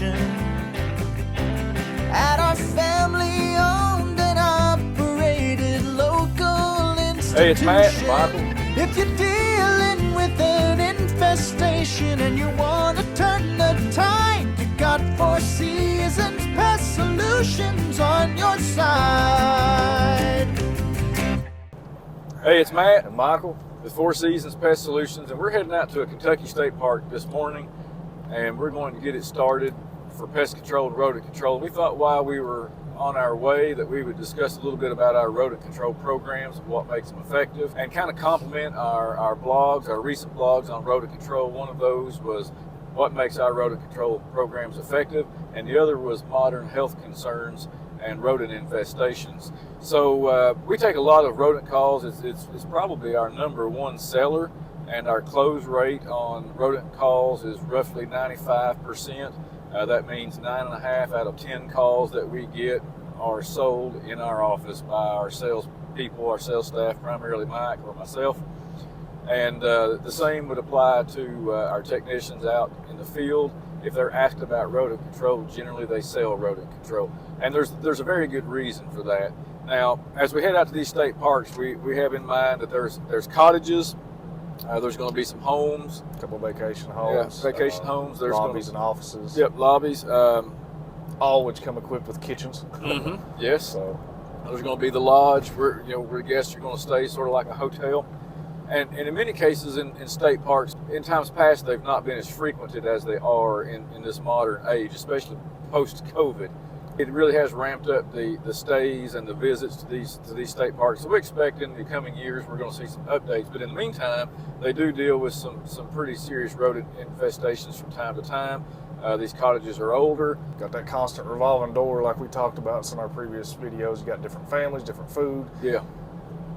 solution. At our family-owned and operated local institution. Hey, it's Matt, Michael. If you're dealing with an infestation and you want to turn the tide, you got Four Seasons Pest Solutions on your side. Hey, it's Matt And Michael. with Four Seasons Pest Solutions, and we're heading out to a Kentucky State Park this morning, and we're going to get it started for pest control and rodent control. We thought while we were on our way that we would discuss a little bit about our rodent control programs and what makes them effective, and kind of complement our blogs, our recent blogs on rodent control. One of those was what makes our rodent control programs effective, and the other was modern health concerns and rodent infestations. So we take a lot of rodent calls. It's probably our number one seller, and our close rate on rodent calls is roughly 95%. That means 9.5 out of 10 calls that we get are sold in our office by our sales people, our sales staff, primarily Mike or myself. And the same would apply to our technicians out in the field. If they're asked about rodent control, generally they sell rodent control. And there's a very good reason for that. Now, as we head out to these state parks, we have in mind that there's cottages, there's going to be some homes. A couple of vacation homes. Yeah, vacation homes. There's lobbies and offices. Yep, lobbies. All which come equipped with kitchens. Mm-hmm. Yes. So there's going to be the lodge where guests are going to stay, sort of like a hotel. And in many cases in state parks, in times past, they've not been as frequented as they are in this modern age, especially post-COVID. It really has ramped up the stays and the visits to these state parks. So we expect in the coming years we're going to see some updates. But in the meantime, they do deal with some pretty serious rodent infestations from time to time. These cottages are older. got that constant revolving door like we talked about in our previous videos. You got different families, different food. Yeah.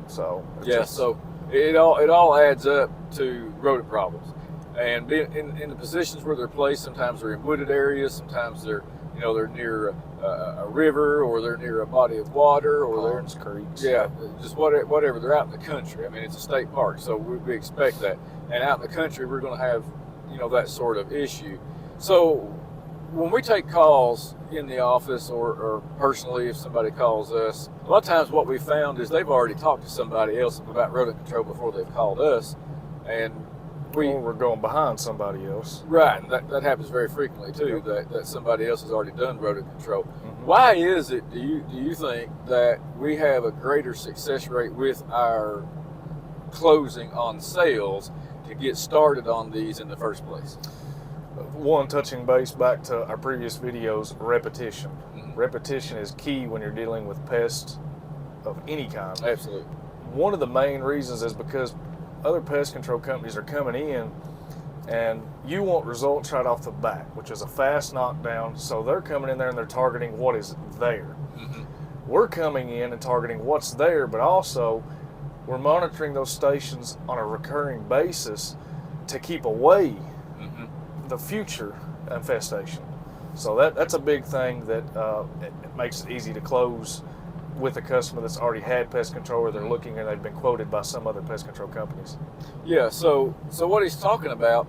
So So it all adds up to rodent problems. And in the positions where they're placed, sometimes they're in wooded areas, sometimes they're near a river, or they're near a body of water, or ponds, creeks. Yeah, just whatever. They're out in the country. I mean, it's a state park, so we expect that. And out in the country, we're going to have that sort of issue. So when we take calls in the office or personally, if somebody calls us, a lot of times what we found is they've already talked to somebody else about rodent control before they've called us, and we're going behind somebody else. Right, and that happens very frequently too. Yep. That somebody else has already done rodent control. Mm-hmm. Why is it? Do you think that we have a greater success rate with our closing on sales to get started on these in the first place? One, touching base back to our previous videos, repetition. Mm-hmm. Repetition is key when you're dealing with pests of any kind. Absolutely. One of the main reasons is because other pest control companies are coming in and you want results right off the bat, which is a fast knockdown. So they're coming in there and they're targeting what is there. Mm-hmm. We're coming in and targeting what's there, but also we're monitoring those stations on a recurring basis to keep away the future infestation. So that's a big thing that it makes it easy to close with a customer that's already had pest control, or they're looking and they've been quoted by some other pest control companies. Yeah, so what he's talking about,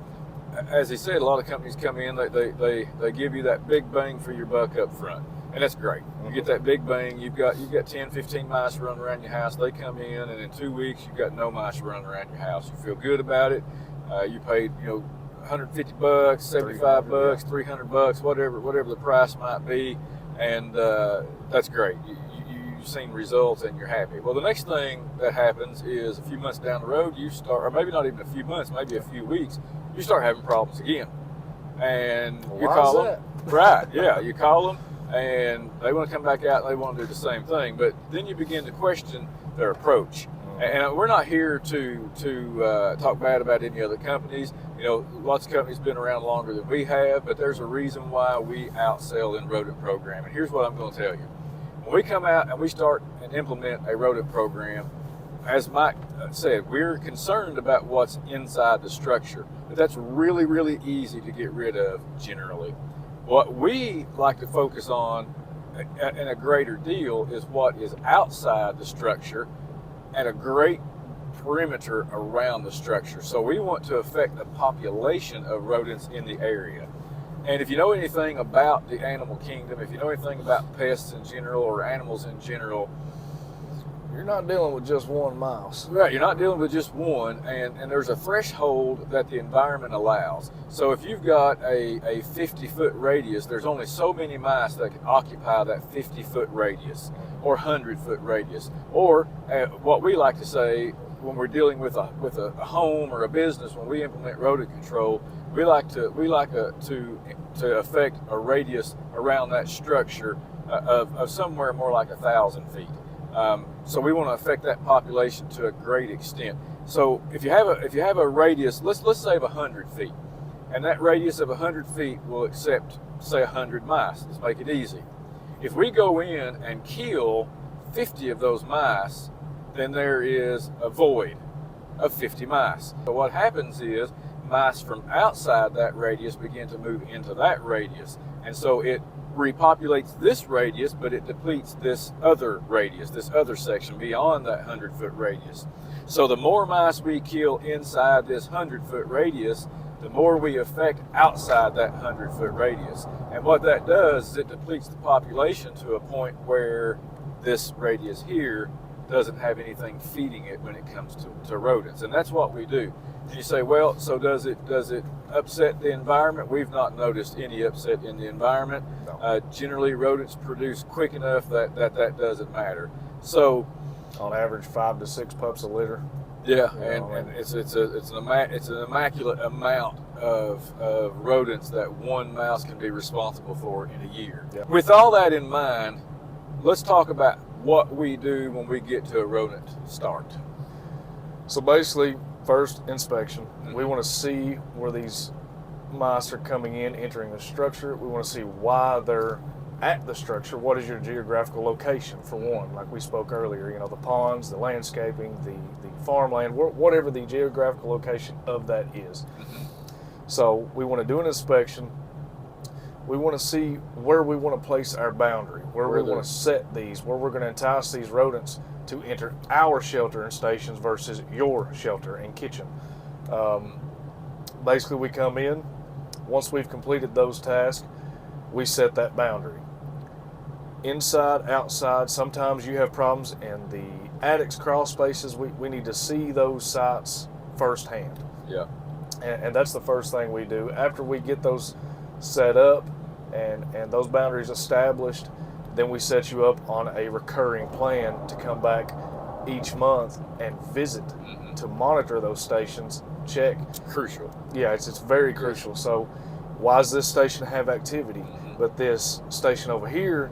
as he said, a lot of companies come in, they give you that big bang for your buck up front, and that's great. You get that big bang, you've got 10, 15 mice running around your house, they come in, and in 2 weeks you've got no mice running around your house. You feel good about it. You paid $150, $75, $300, whatever the price might be, and that's great. You've seen results and you're happy. Well, the next thing that happens is a few months down the road, you start, or maybe not even a few months, maybe a few weeks, you start having problems again. And you call them. Right, yeah, you call them and they want to come back out and they want to do the same thing. But then you begin to question their approach. And we're not here to talk bad about any other companies. Lots of companies have been around longer than we have, but there's a reason why we outsell in rodent program. And here's what I'm going to tell you. When we come out and we start and implement a rodent program, as Mike said, we're concerned about what's inside the structure. But that's really, really easy to get rid of generally. What we like to focus on in a greater deal is what is outside the structure and a great perimeter around the structure. So we want to affect the population of rodents in the area. And if you know anything about the animal kingdom, if you know anything about pests in general or animals in general, you're not dealing with just one mouse. right, you're not dealing with just one, and there's a threshold that the environment allows. So if you've got a 50-foot radius, there's only so many mice that can occupy that 50-foot radius or 100-foot radius. Or what we like to say when we're dealing with a home or a business, when we implement rodent control, we like to affect a radius around that structure of somewhere more like 1,000 feet. So we want to affect that population to a great extent. So if you have a radius, let's say of 100 feet, and that radius of 100 feet will accept, say, 100 mice. Let's make it easy. If we go in and kill 50 of those mice, then there is a void of 50 mice. So what happens is mice from outside that radius begin to move into that radius, and so it repopulates this radius, but it depletes this other radius, this other section beyond that 100-foot radius. So the more mice we kill inside this 100-foot radius, the more we affect outside that 100-foot radius. And what that does is it depletes the population to a point where this radius here doesn't have anything feeding it when it comes to rodents. And that's what we do. And you say, well, so does it upset the environment? We've not noticed any upset in the environment. No. Generally, rodents produce quick enough that doesn't matter. So, on average, 5 to 6 pups a litter. Yeah, and it's an immaculate amount of rodents that one mouse can be responsible for in a year. Yeah. With all that in mind, let's talk about what we do when we get to a rodent start. So basically, first inspection. We want to see where these mice are coming in, entering the structure. We want to see why they're at the structure. What is your geographical location, for one? Like we spoke earlier, the ponds, the landscaping, the farmland, whatever the geographical location of that is. So we want to do an inspection. We want to see where we want to place our boundary, where we want to set these, where we're going to entice these rodents to enter our shelter and stations versus your shelter and kitchen. Basically, we come in. Once we've completed those tasks, we set that boundary. Inside, outside, sometimes you have problems in the attics, crawl spaces. We need to see those sites firsthand. Yeah. And that's the first thing we do. After we get those set up and those boundaries established, then we set you up on a recurring plan to come back each month and visit to monitor those stations, check. Crucial. Yeah, it's very crucial. So why does this station have activity, but this station over here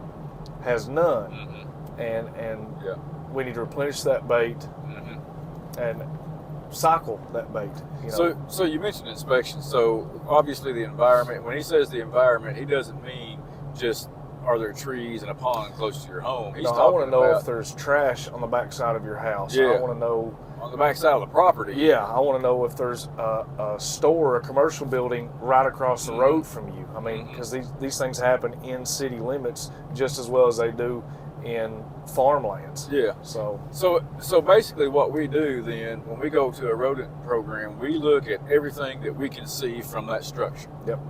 has none? And yeah, we need to replenish that bait and cycle that bait. So you mentioned inspection. So obviously the environment, when he says the environment, he doesn't mean just are there trees and a pond close to your home. He's talking I want to know about if there's trash on the backside of your house. Yeah. I want to know on the backside of the property. Yeah, I want to know if there's a store, a commercial building right across the road from you. I mean, because these things happen in city limits just as well as they do in farmlands. Yeah. So basically what we do then, when we go to a rodent program, we look at everything that we can see from that structure. Yep.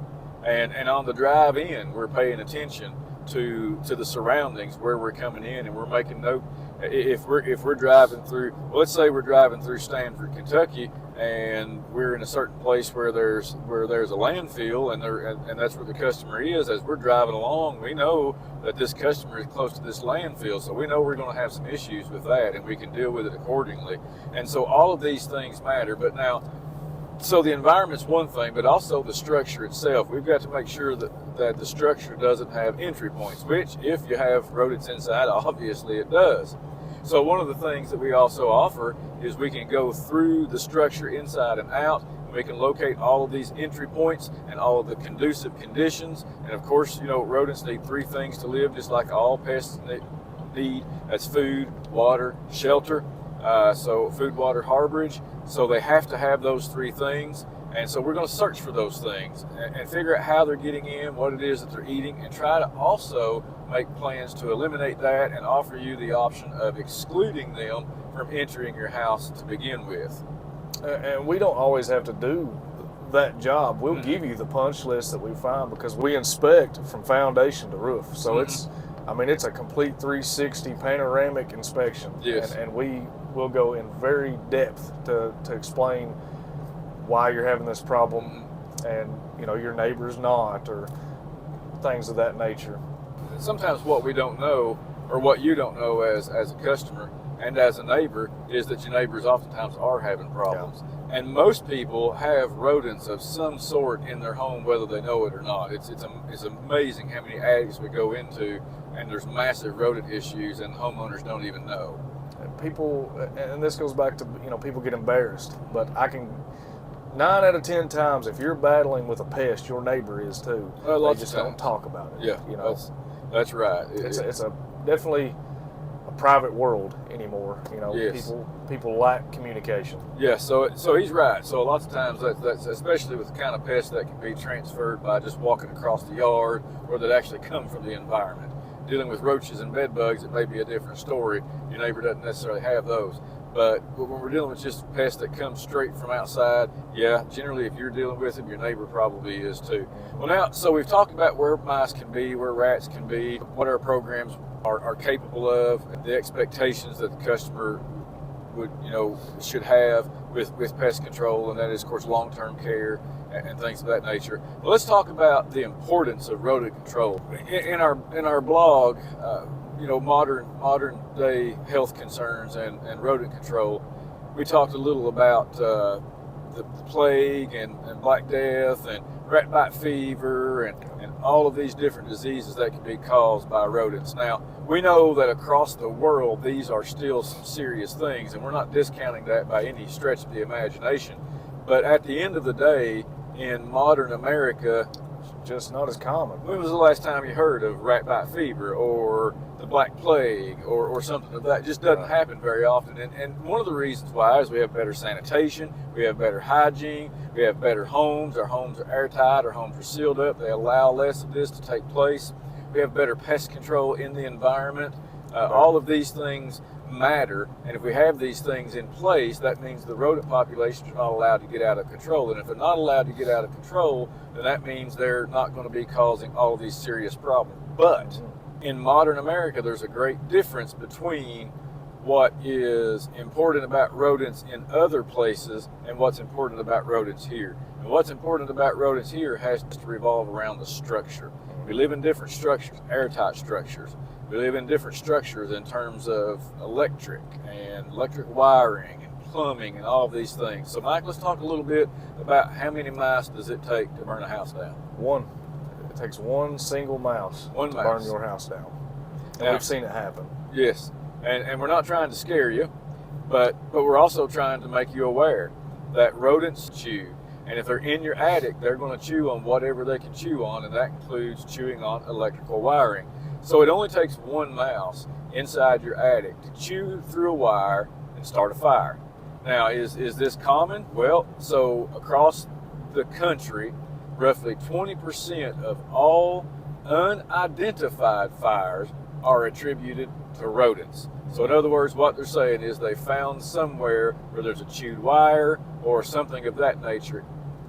And on the drive in, we're paying attention to the surroundings where we're coming in, and we're making note. If we're driving through, well, let's say we're driving through Stanford, Kentucky, and we're in a certain place where there's a landfill, and that's where the customer is. As we're driving along, we know that this customer is close to this landfill, so we know we're going to have some issues with that, and we can deal with it accordingly. And so all of these things matter. But now, so the environment's one thing, but also the structure itself. We've got to make sure that the structure doesn't have entry points, which if you have rodents inside, obviously it does. So one of the things that we also offer is we can go through the structure inside and out. We can locate all of these entry points and all of the conducive conditions. And of course, rodents need 3 things to live, just like all pests need. That's food, water, shelter. So food, water, harborage. So they have to have those 3 things. And so we're going to search for those things and figure out how they're getting in, what it is that they're eating, and try to also make plans to eliminate that and offer you the option of excluding them from entering your house to begin with. And we don't always have to do that job, we'll give you the punch list that we find, because we inspect from foundation to roof. So it's a complete 360 panoramic inspection. Yes. And we will go in very depth to explain why you're having this problem, and your neighbor's not, or things of that nature. Sometimes what we don't know, or what you don't know as a customer and as a neighbor, is that your neighbors oftentimes are having problems. Yeah. And most people have rodents of some sort in their home, whether they know it or not. It's amazing how many attics we go into, and there's massive rodent issues, and homeowners don't even know. People, and this goes back to, people get embarrassed, but 9 out of 10 times, if you're battling with a pest, your neighbor is too. They just don't talk about it. Yeah, that's right. It's definitely a private world anymore. Yes. People lack communication. Yeah, so he's right. So lots of times that's especially with the kind of pests that can be transferred by just walking across the yard, or that actually come from the environment. Dealing with roaches and bed bugs, it may be a different story. Your neighbor doesn't necessarily have those. But when we're dealing with just pests that come straight from outside, generally if you're dealing with them, your neighbor probably is too. Well, now, so we've talked about where mice can be, where rats can be, what our programs are capable of, the expectations that the customer should have with pest control, and that is, of course, long-term care and things of that nature. But let's talk about the importance of rodent control. In our blog, modern day health concerns and rodent control, we talked a little about the plague and Black Death and rat bite fever and all of these different diseases that can be caused by rodents. Now, we know that across the world these are still some serious things, and we're not discounting that by any stretch of the imagination. But at the end of the day, in modern America, just not as common. When was the last time you heard of rat bite fever or the Black Plague or something of that? It just doesn't happen very often. And one of the reasons why is we have better sanitation, we have better hygiene, we have better homes. Our homes are airtight, our homes are sealed up. They allow less of this to take place. We have better pest control in the environment. All of these things matter, and if we have these things in place, that means the rodent populations are not allowed to get out of control. And if they're not allowed to get out of control, then that means they're not going to be causing all of these serious problems. But in modern America, there's a great difference between what is important about rodents in other places and what's important about rodents here. And what's important about rodents here has to revolve around the structure. We live in different structures, airtight structures. We live in different structures in terms of electric wiring and plumbing and all of these things. So, Mike, let's talk a little bit about how many mice does it take to burn a house down? One. It takes one single mouse to burn your house down. And we've seen it happen. Yes. And we're not trying to scare you, but we're also trying to make you aware that rodents chew. And if they're in your attic, they're going to chew on whatever they can chew on, and that includes chewing on electrical wiring. So it only takes one mouse inside your attic to chew through a wire and start a fire. Now, is this common? Well, so across the country, roughly 20% of all unidentified fires are attributed to rodents. So in other words, what they're saying is they found somewhere where there's a chewed wire or something of that nature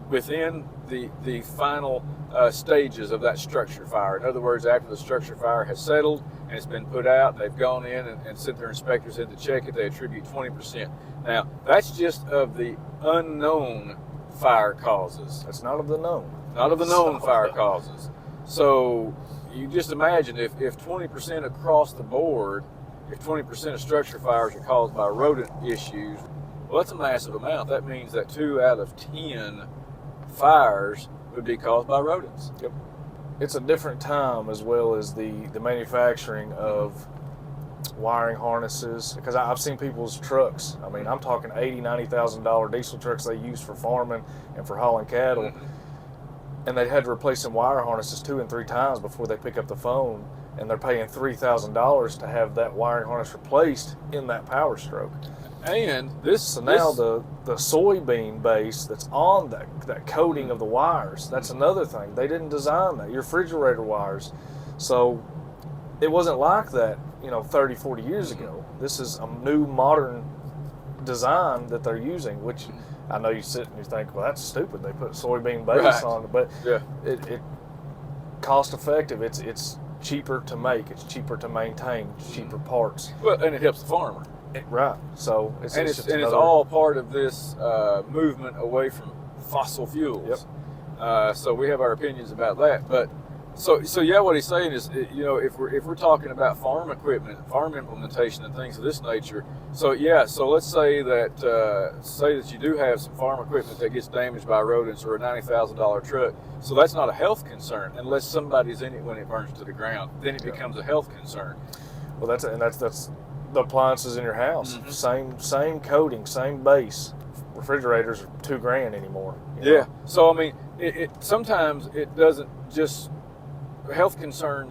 within the final stages of that structure fire. In other words, after the structure fire has settled and it's been put out, they've gone in and sent their inspectors in to check it, they attribute 20%. Now, that's just of the unknown fire causes. That's not of the known. Not of the known fire causes. So you just imagine if 20% across the board, if 20% of structure fires are caused by rodent issues, well, that's a massive amount. That means that 2 out of 10 fires would be caused by rodents. Yep. It's a different time as well as the manufacturing of wiring harnesses, because I've seen people's trucks. I mean, I'm talking $80,000, $90,000 diesel trucks they use for farming and for hauling cattle, and they had to replace some wire harnesses 2 and 3 times before they pick up the phone, and they're paying $3,000 to have that wiring harness replaced in that power stroke. And now the soybean base that's on that coating of the wires, that's another thing. They didn't design that. Your refrigerator wires. So it wasn't like that, 30, 40 years ago. This is a new modern design that they're using, which I know you sit and you think, well, that's stupid. They put soybean base Right. on it, but Yeah. it cost effective. It's cheaper to make. It's cheaper to maintain. It's cheaper parts. Well, and it helps the farmer. Right. So it's It's another, all part of this movement away from fossil fuels. So we have our opinions about that. But so yeah, what he's saying is, if we're talking about farm equipment, farm implementation, and things of this nature. So yeah, so let's say that you do have some farm equipment that gets damaged by rodents or a $90,000 truck. So that's not a health concern unless somebody's in it when it burns to the ground. Then it becomes a health concern. Well, that's the appliances in your house. Mm-hmm. Same coating, same base. Refrigerators are $2,000 anymore. Yeah. So I mean, it sometimes it doesn't just health concerns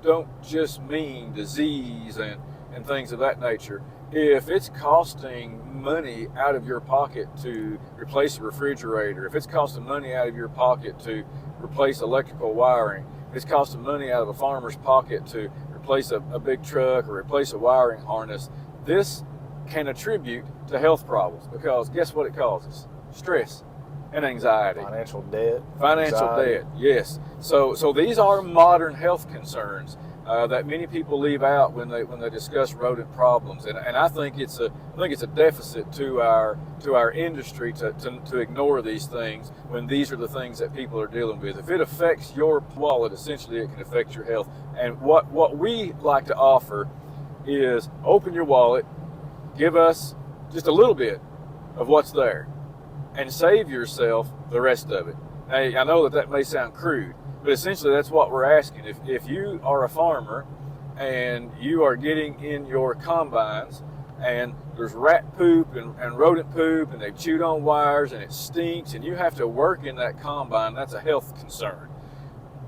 don't just mean disease and things of that nature. If it's costing money out of your pocket to replace a refrigerator, if it's costing money out of your pocket to replace electrical wiring, if it's costing money out of a farmer's pocket to replace a big truck or replace a wiring harness, this can attribute to health problems, because guess what it causes? Stress and anxiety. Financial debt. Financial anxiety. debt, yes. So these are modern health concerns that many people leave out when they discuss rodent problems, and I think it's a deficit to our industry to ignore these things when these are the things that people are dealing with. If it affects your wallet, essentially it can affect your health. And what we like to offer is open your wallet, give us just a little bit of what's there, and save yourself the rest of it. Hey, I know that may sound crude, but essentially that's what we're asking. If you are a farmer and you are getting in your combines and there's rat poop and rodent poop and they've chewed on wires and it stinks and you have to work in that combine, that's a health concern.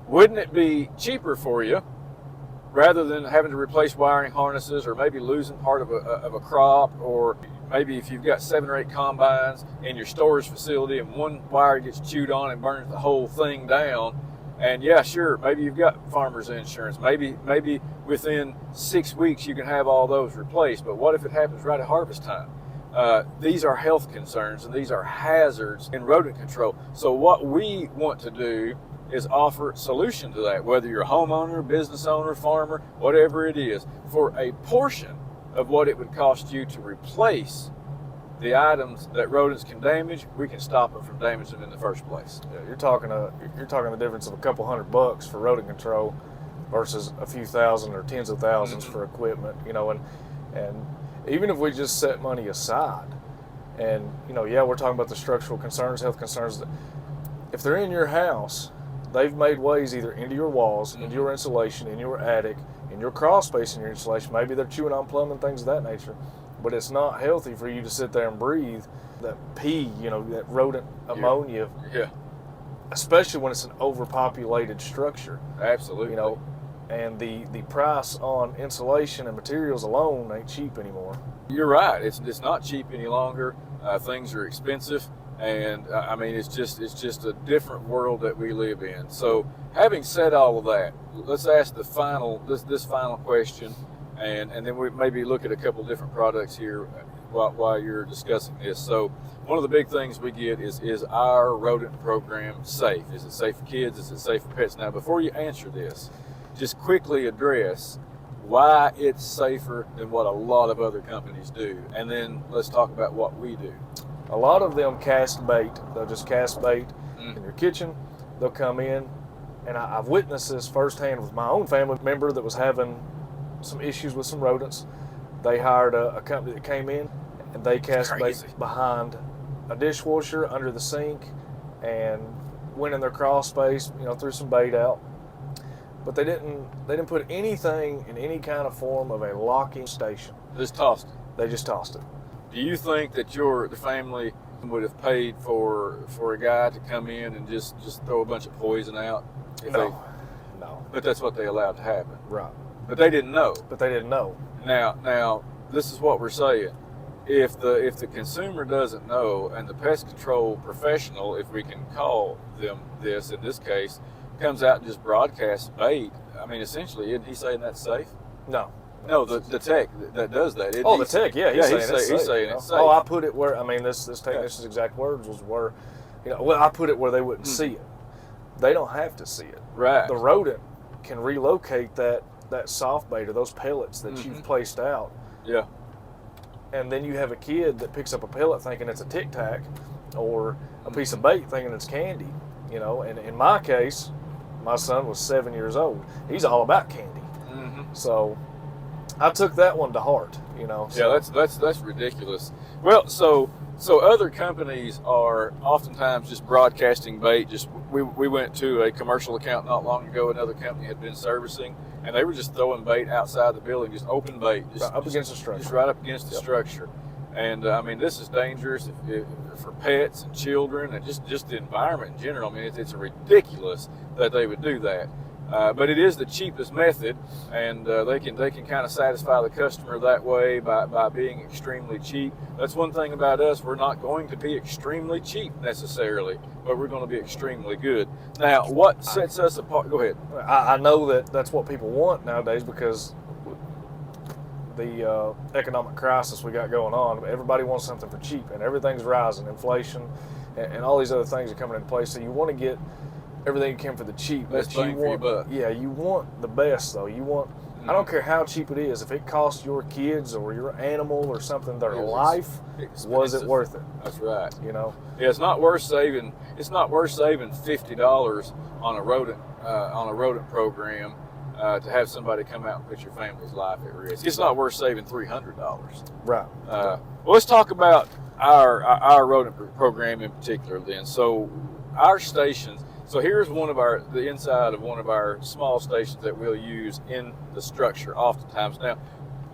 Wouldn't it be cheaper for you, rather than having to replace wiring harnesses or maybe losing part of a crop, or maybe if you've got 7 or 8 combines in your storage facility and one wire gets chewed on and burns the whole thing down, and yeah, sure, maybe you've got farmer's insurance, maybe within 6 weeks you can have all those replaced, but what if it happens right at harvest time? These are health concerns and these are hazards in rodent control. So what we want to do is offer a solution to that, whether you're a homeowner, business owner, farmer, whatever it is, for a portion of what it would cost you to replace the items that rodents can damage. We can stop them from damaging them in the first place. Yeah, you're talking the difference of a couple $100 for rodent control versus a few thousand or tens of thousands for equipment, and even if we just set money aside, and yeah, we're talking about the structural concerns, health concerns. If they're in your house, they've made ways either into your walls, into your insulation, in your attic, in your crawl space in your insulation. Maybe they're chewing on plumbing, things of that nature. But it's not healthy for you to sit there and breathe that pee, that rodent ammonia. Yeah. Especially when it's an overpopulated structure. Absolutely. And the price on insulation and materials alone ain't cheap anymore. You're right. It's not cheap any longer. Things are expensive. And I mean, it's just a different world that we live in. So, having said all of that, let's ask this final question, and then we maybe look at a couple different products here while you're discussing this. So, one of the big things we get is our rodent program safe? Is it safe for kids? Is it safe for pets? Now, before you answer this, just quickly address why it's safer than what a lot of other companies do, and then let's talk about what we do. A lot of them cast bait. They'll just cast bait in your kitchen. They'll come in, and I've witnessed this firsthand with my own family member that was having some issues with some rodents. They hired a company that came in, and they cast bait behind a dishwasher, under the sink, and went in their crawl space, threw some bait out. But they didn't put anything in any kind of form of a locking station. Just tossed it. They just tossed it. Do you think that the family would have paid for a guy to come in and just throw a bunch of poison out? No. But that's what they allowed to happen. Right. But they didn't know. Now, this is what we're saying. If the consumer doesn't know, and the pest control professional, if we can call them this in this case, comes out and just broadcasts bait, I mean, essentially, isn't he saying that's safe? No. No, the tech that does that. Oh, the tech, yeah, he's saying it's safe. He's saying it's safe. Oh, I put it where, I mean, this technician's exact words was where, I put it where they wouldn't see it. They don't have to see it. Right. The rodent can relocate that soft bait or those pellets that you've placed out. Yeah. And then you have a kid that picks up a pellet thinking it's a Tic Tac or a piece of bait thinking it's candy, And in my case, my son was 7 years old. He's all about candy. So I took that one to heart, So. Yeah, that's ridiculous. Well, so other companies are oftentimes just broadcasting bait. We went to a commercial account not long ago. Another company had been servicing, and they were just throwing bait outside the building, just open bait, right up against the structure. Just right up against the structure. And I mean, this is dangerous for pets and children, and just the environment in general. I mean, it's ridiculous that they would do that. But it is the cheapest method, and they can kind of satisfy the customer that way by being extremely cheap. That's one thing about us. We're not going to be extremely cheap necessarily, but we're going to be extremely good. Now, what sets us apart? Go ahead. I know that's what people want nowadays because the economic crisis we got going on. Everybody wants something for cheap, and everything's rising. Inflation and all these other things are coming into place. So you want to get everything you can for the cheap. Best bang for your buck. Yeah, you want the best though. You want. I don't care how cheap it is. If it costs your kids or your animal or something their life, was it worth it? That's right. Yeah, it's not worth saving. It's not worth saving $50 on a rodent program to have somebody come out and put your family's life at risk. It's not worth saving $300. Right. Well, let's talk about our rodent program in particular. Then, so our stations. So here's the inside of one of our small stations that we'll use in the structure oftentimes. Now,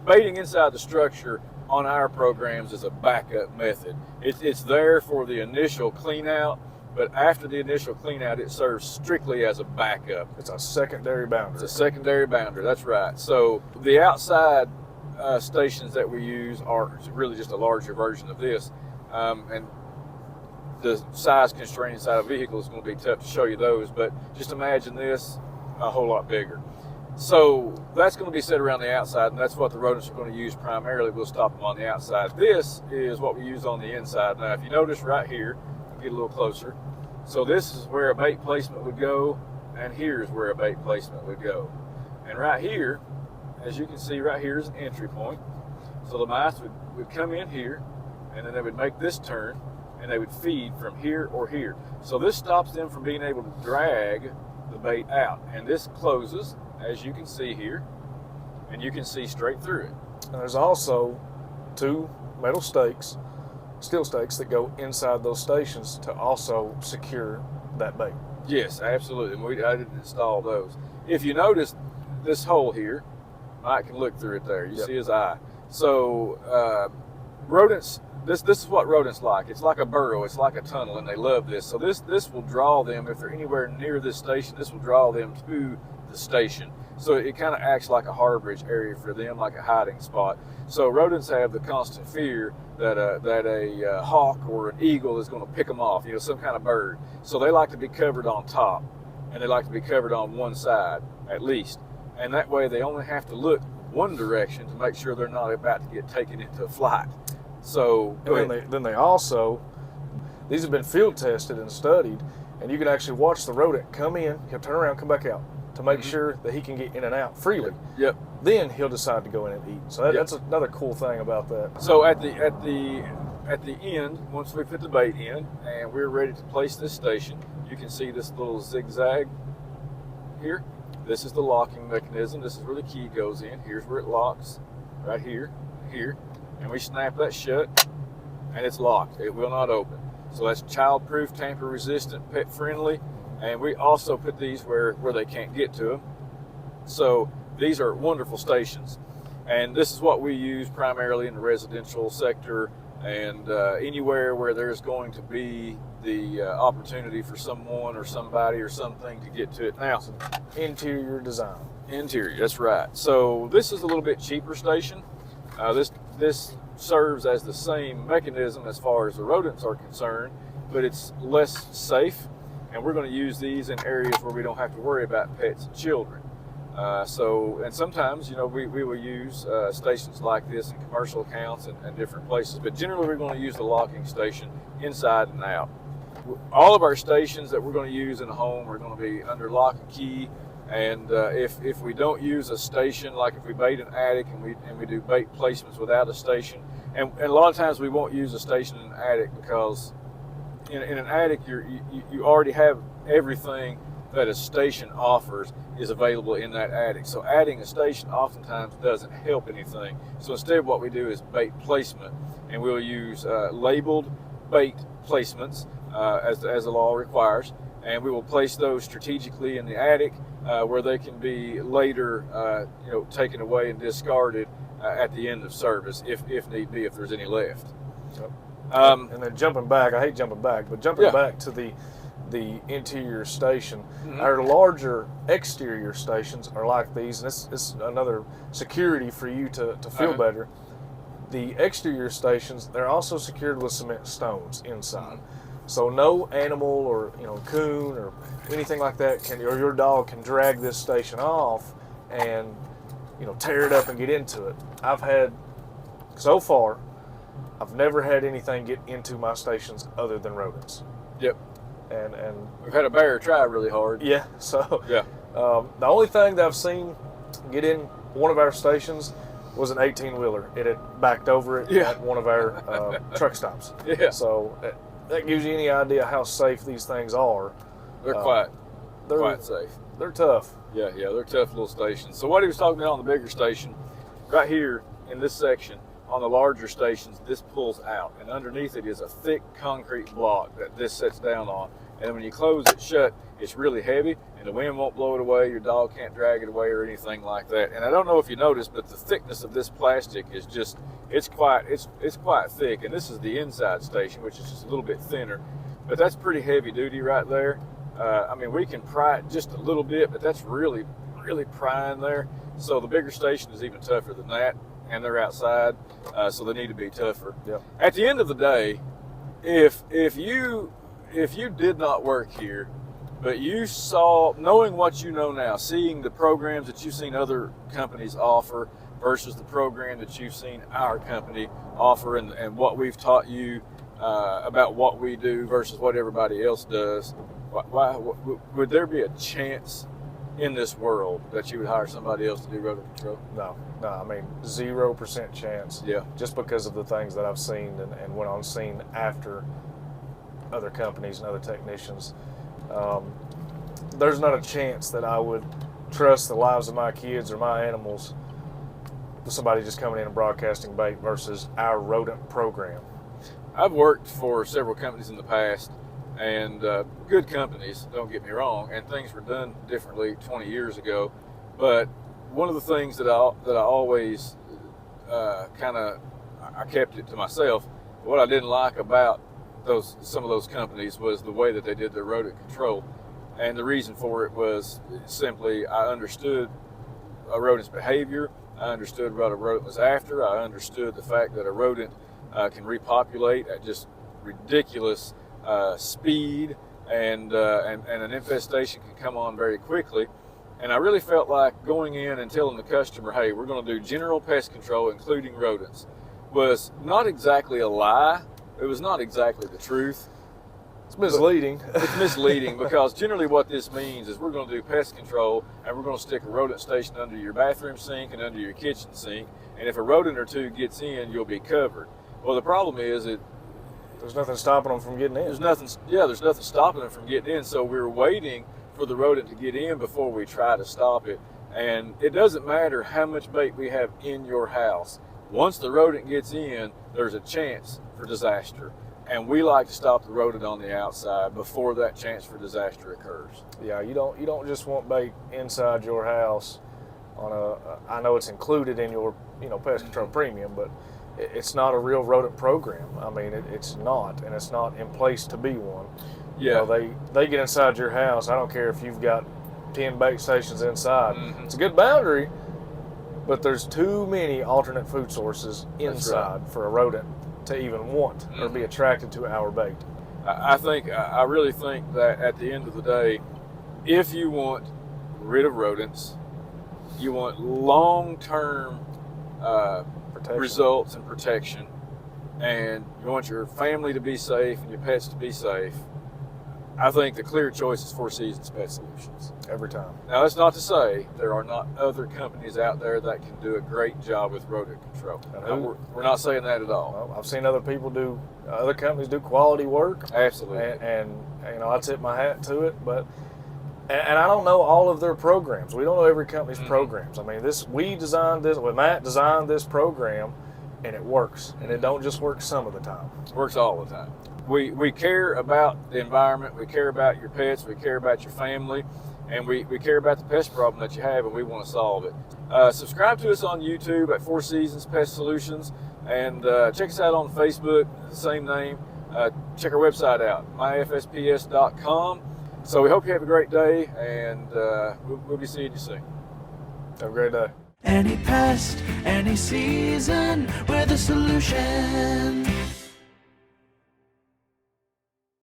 baiting inside the structure on our programs is a backup method. It's there for the initial clean out, but after the initial clean out, it serves strictly as a backup. It's a secondary boundary. It's a secondary boundary, that's right. So the outside stations that we use are really just a larger version of this. And the size constraint inside a vehicle is going to be tough to show you those, but just imagine this a whole lot bigger. So that's going to be set around the outside, and that's what the rodents are going to use primarily. We'll stop them on the outside. This is what we use on the inside. Now, if you notice right here, I'll get a little closer. So this is where a bait placement would go, and here's where a bait placement would go. And right here, as you can see, right here is an entry point. So the mice would come in here, and then they would make this turn, and they would feed from here or here. So this stops them from being able to drag the bait out. And this closes, as you can see here, and you can see straight through it. And there's also 2 metal stakes, steel stakes, that go inside those stations to also secure that bait. Yes, absolutely. I didn't install those. If you notice this hole here, Mike can look through it there. You see his eye. So rodents, this is what rodents like. It's like a burrow. It's like a tunnel, and they love this. So this will draw them, if they're anywhere near this station, this will draw them to the station. So it kind of acts like a harborage area for them, like a hiding spot. So rodents have the constant fear that a hawk or an eagle is going to pick them off, some kind of bird. So they like to be covered on top, and they like to be covered on one side at least. And that way they only have to look one direction to make sure they're not about to get taken into a flight. So then they also, these have been field tested and studied, and you can actually watch the rodent come in, he'll turn around, come back out to make sure that he can get in and out freely. Yep. Then he'll decide to go in and eat. So that's another cool thing about that. So at the end, once we put the bait in and we're ready to place this station, you can see this little zigzag here. This is the locking mechanism. This is where the key goes in. Here's where it locks, right here, here. And we snap that shut, and it's locked. It will not open. So that's child-proof, tamper-resistant, pet-friendly, and we also put these where they can't get to them. So these are wonderful stations, and this is what we use primarily in the residential sector and anywhere where there's going to be the opportunity for someone or somebody or something to get to it. Now, interior design. Interior, that's right. So this is a little bit cheaper station. This serves as the same mechanism as far as the rodents are concerned, but it's less safe, and we're going to use these in areas where we don't have to worry about pets and children. And sometimes, we will use stations like this in commercial accounts and different places, but generally we're going to use the locking station inside and out. All of our stations that we're going to use in a home are going to be under lock and key, and if we don't use a station, like if we bait an attic and we do bait placements without a station, and a lot of times we won't use a station in an attic because in an attic you already have everything that a station offers is available in that attic. So adding a station oftentimes doesn't help anything. So instead what we do is bait placement, and we'll use labeled bait placements as the law requires, and we will place those strategically in the attic where they can be later taken away and discarded at the end of service if need be, if there's any left. Yep. And then jumping back, I hate jumping back, but jumping back to the interior station. Mm-hmm. Our larger exterior stations are like these, and it's another security for you to feel better. The exterior stations, they're also secured with cement stones inside. Mm-hmm. So no animal or coon or anything like that or your dog can drag this station off and tear it up and get into it. So far, I've never had anything get into my stations other than rodents. Yep. And we've had a bear try really hard. Yeah. So yeah. The only thing that I've seen get in one of our stations was an 18-wheeler. It had backed over it at one of our truck stops. Yeah. So that gives you any idea how safe these things are. They're quite safe. They're tough. Yeah, they're tough little stations. So what he was talking about on the bigger station, right here in this section, on the larger stations, this pulls out, and underneath it is a thick concrete block that this sets down on. And when you close it shut, it's really heavy, and the wind won't blow it away. Your dog can't drag it away or anything like that. And I don't know if you noticed, but the thickness of this plastic is it's quite thick. And this is the inside station, which is just a little bit thinner, but that's pretty heavy duty right there. We can pry it just a little bit, but that's really, really prying there. So the bigger station is even tougher than that, and they're outside, so they need to be tougher. Yep. At the end of the day, if you did not work here, but you saw, knowing what you know now, seeing the programs that you've seen other companies offer versus the program that you've seen our company offer, and what we've taught you about what we do versus what everybody else does, why would there be a chance in this world that you would hire somebody else to do rodent control? No, 0% chance. Yeah. Just because of the things that I've seen and went on scene after other companies and other technicians. There's not a chance that I would trust the lives of my kids or my animals with somebody just coming in and broadcasting bait versus our rodent program. I've worked for several companies in the past, and good companies, don't get me wrong, and things were done differently 20 years ago. But one of the things that I always I kept it to myself. What I didn't like about some of those companies was the way that they did their rodent control, and the reason for it was simply I understood a rodent's behavior. I understood what a rodent was after. I understood the fact that a rodent can repopulate at just ridiculous speed, and an infestation can come on very quickly. And I really felt like going in and telling the customer, hey, we're going to do general pest control, including rodents, was not exactly a lie. It was not exactly the truth. It's misleading. It's misleading because generally what this means is we're going to do pest control, and we're going to stick a rodent station under your bathroom sink and under your kitchen sink. And if a rodent or two gets in, you'll be covered. Well, the problem is there's nothing stopping them from getting in. There's nothing stopping them from getting in. So we're waiting for the rodent to get in before we try to stop it. And it doesn't matter how much bait we have in your house. Once the rodent gets in, there's a chance for disaster. And we like to stop the rodent on the outside before that chance for disaster occurs. Yeah, you don't just want bait inside your house I know it's included in your pest control premium, but it's not a real rodent program. I mean, it's not, and it's not in place to be one. Yeah. They get inside your house. I don't care if you've got 10 bait stations inside. Mm-hmm. It's a good boundary, but there's too many alternate food sources inside for a rodent to even want or be attracted to our bait. I really think that at the end of the day, if you want rid of rodents, You want long-term Protection. results and protection, and you want your family to be safe and your pets to be safe. I think the clear choice is Four Seasons Pest Solutions. Every time. Now, that's not to say there are not other companies out there that can do a great job with rodent control. We're not saying that at all. Well, I've seen other companies do quality work. Absolutely. And you know, I tip my hat to it, but and I don't know all of their programs. We don't know every company's programs. I mean, Matt designed this program, and it works. And it don't just work some of the time. It works all the time. We care about the environment, we care about your pets, we care about your family, and we care about the pest problem that you have, and we want to solve it. Subscribe to us on YouTube at Four Seasons Pest Solutions, and check us out on Facebook, the same name. Check our website out, myfsps.com. So we hope you have a great day, and we'll be seeing you soon. Have a great day. Any pest, any season, we're the solution.